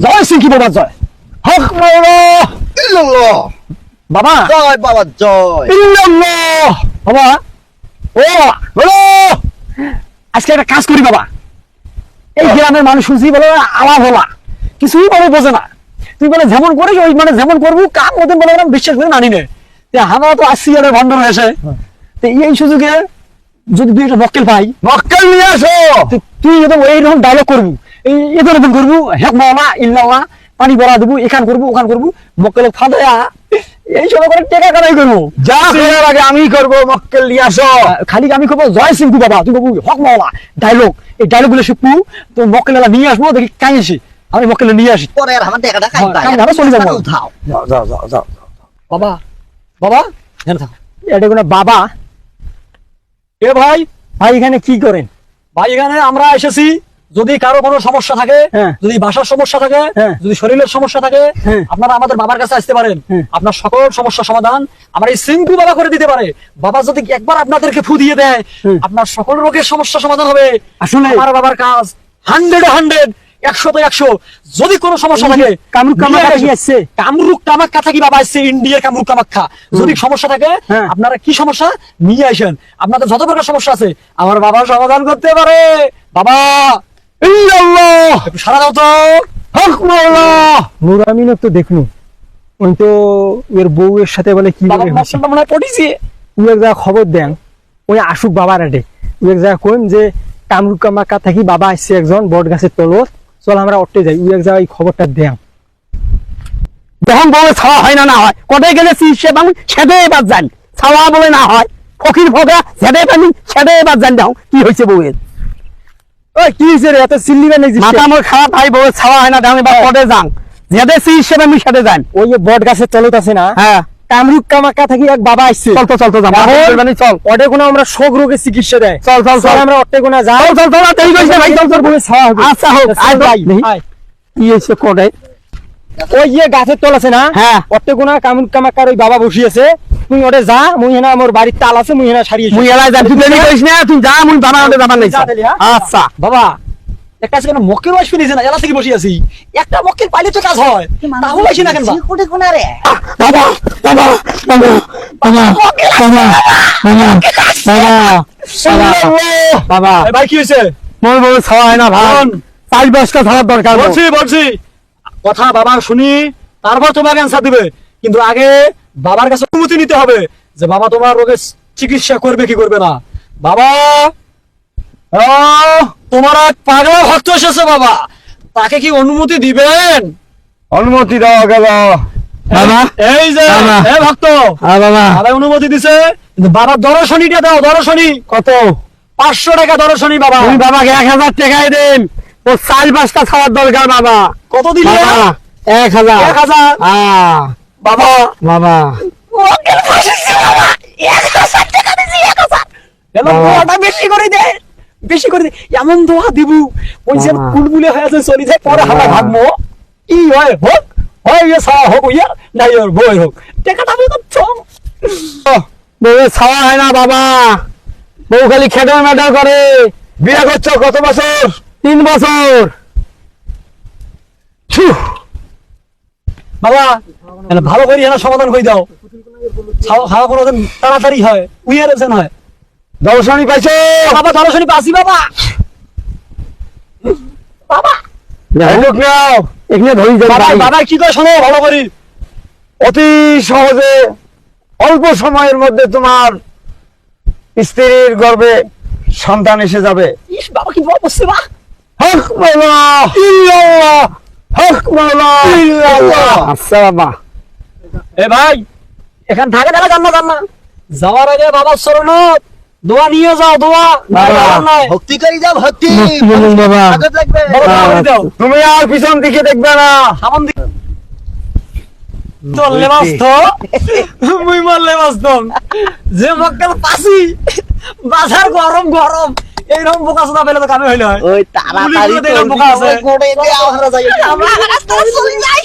জয় সিংকি বাবা জয়। হক মাওলা ইল্লাল্লাহ। বাবা জয় বাবা জয়। ইল্লাল্লাহ। বাবা ও বলো আজকে একটা কাজ করি বাবা। এই গ্রামের মানুষ শুনছি বলে আলা ভোলা কিছুই বলে বোঝে না। তুই বলে যেমন করিস ওই মানে যেমন করবো কাম ওদের বলে বিশ্বাস করে মানি না। আমরা তো আসছি আর ভণ্ডর হয়েছে। এই সুযোগে যদি তুই একটা মক্কেল পাই মক্কেল নিয়ে আসো। তুই একদম এইরকম ডায়লগ করবো এদের এরকম করবো হেক মাওলা ইল্লাল্লাহ পানি ভরা দেবো এখান করবো ওখান করবো মক্কেল ফাঁদা এই সময় করে টাকা কামাই করবো। যা করার আগে আমি করবো, মক্কেল নিয়ে আসো। খালি আমি করবো জয় সিংকু বাবা তুই করবো হক মাওলা ডায়লগ। এই ডায়লগ গুলো শিখবো তো মক্কেল নিয়ে আসবো দেখি কাই আসি আমি মক্কেল নিয়ে আসি পরে আর আমার টাকাটা চলে যাবো। উঠাও। যাও যাও যাও যাও। বাবা বাবা এটা কোনো বাবা এ ভাই ভাই এখানে কি করেন? ভাই এখানে আমরা এসেছি যদি কারো কোনো সমস্যা থাকে যদি বাসার সমস্যা থাকে যদি শরীরের সমস্যা থাকে আপনারা আমাদের বাবার কাছে আসতে পারেন। আপনার সকল সমস্যা সমাধান আমার এই সিংকু বাবা করে দিতে পারে। বাবা যদি একবার আপনাদেরকে ফু দিয়ে দেয় আপনার সকল রোগের সমস্যা সমাধান হবে। আসলে আমার বাবার কাজ 100 100 100 যদি কোনো সমস্যা থাকে কামরুক কামাখ্যা থাকি বাবা আসছে ইন্ডিয়ার কামরুক কামাখ্যা যদি সমস্যা থাকে আপনারা কি সমস্যা নিয়ে আসেন আপনাদের যত প্রকার সমস্যা আছে আমার বাবা সমাধান করতে পারে। বাবা ইল্লাল্লাহ একটু সারা দাও তো। হক মাওলা নুরামিনক তো দেখনু ওই তো এর বউয়ের সাথে বলে কি বলে মনে হয় পড়িছে ওই এক জায়গা খবর দেন ওই আশুক বাবার আডে ওই এক জায়গা কোন যে কামরুক কামাখ্যা থাকি বাবা আসছে একজন বট গাছের তলত চল আমরা অট্টে যাই ওই এক জায়গায় খবরটা দেন যখন বউয়ের ছাওয়া হয় না হয় কোথায় গেলে সেদে এবার যান ছাওয়া বলে না হয় ফকির ফোকা সেদে পানি সেদে এবার যান যাও কি হয়েছে বউয়ের ওই কি হয়েছে রে এত চিল্লিবে নাকি মাথা মোর খারাপ ভাই বউয়ের ছাওয়া হয় না দাম এবার কোথায় যান যেদে হিসেবে আমি সেদে যান ওই যে বট গাছের তলত আছে না হ্যাঁ কামরুক কামাখ্যা থাকি এক বাবা আসছে চল চল চল চল অটে কোনো আমরা শোক রোগের চিকিৎসা দেয় চল চল চল আমরা অটে কোনো যাই চল চল চল দেরি কইছে ভাই চল চল বউয়ের ছাওয়া হবে আচ্ছা হোক আয় ভাই কি হয়েছে কোথায় ওই যে গাছের তল আছে না হ্যাঁ অটে কোনা কামরুক কামাখ্যার ওই বাবা বসিয়েছে তুই ওটে যা মুই হেনা আমার বাড়ির তাল আছে মুই হেনা সারিয়ে মুই এলাই যা তুই দেরি করিস না তুই যা মুই বাবা ওটে যাবার নাই আচ্ছা বাবা একটা আছে কেন মক্কেল আসবে নিজে না এলা থেকে বসে আছি একটা মক্কেল পাইলে তো কাজ হয় তাহলে আসি না কেন কোটে কোনা রে বাবা বাবা বাবা বাবা বাবা বাবা ভাই কি হয়েছে মোর বউ ছাওয়া হয় না ভাই 5-10টা ছাড়ার দরকার বলছি কথা বাবা শুনি তারপর তোমাকে অ্যান্সার দিবে কিন্তু আগে বাবার কাছে অনুমতি নিতে হবে যে বাবা তোমার রোগের চিকিৎসা করবে কি করবে না। বাবা তোমার এক পাগলা ভক্ত এসেছে বাবা তাকে কি অনুমতি দিবেন? অনুমতি দেওয়া গেল বাবা এই যে এ ভক্ত বাবা অনুমতি দিছে কিন্তু বাবার দর্শনীটা দাও দর্শনী কত 500 টাকা দর্শনী বাবা তুমি বাবাকে 1000 টাকাই দেন ও 4-5টা খাওয়ার দরকার বাবা কত দিলে 1000 বাবা বাবা মক্কেল ফাঁসিছে বাবা 1000 টাকা দিছি 1000 এলো ওটা বেশি করে দে এমন দোয়া দিব ওই যে কুলবুলে হয়ে আছে চলি যায় পরে আমরা ভাববো কি হয় হোক হয় ইয়ে ছাওয়া হোক ইয়া না ইয়ে বই হোক টাকাটা আমি করছো বউয়ের ছাওয়া হয় না বাবা বউ খালি খেডার মেডার করে। বিয়ে করছো কত বছর? 3 বছর। বাবা ভালো করি না সমাধান করে দাও ছাওয়া খাওয়া কোনো তাড়াতাড়ি হয় উইয়ার এসেন হয় দর্শনী পাইছো? বাবা দর্শনী পাসি বাবা বাবা লোক নাও এখানে ধরি যাই বাবা কি করে শোনো ভালো করি অতি সহজে অল্প সময়ের মধ্যে তোমার স্ত্রীর গর্ভে সন্তান এসে যাবে। ইস বাবা কি বল বসছে বা হক মাওলা ইল্লাল্লাহ হক মাওলা ইল্লাল্লাহ। আচ্ছা বাবা এ ভাই এখান থাকে দেখা জান না যাওয়ার আগে বাবার চরণত দোয়া নিয়ে যাও দোয়া ভক্তি করি যাও ভক্তি বাবা তুমি আর পিছন দিকে দেখবে না সামন দিকে চললে বাস্ত মুই মরলে বাস্ত যে মক্কেল পাসি বাজার গরম গরম এইরকম বোকা সোনা পেলে তো কামে হইল ওই তাড়াতাড়ি বোকা আছে আমরা রাস্তায় চলে যাই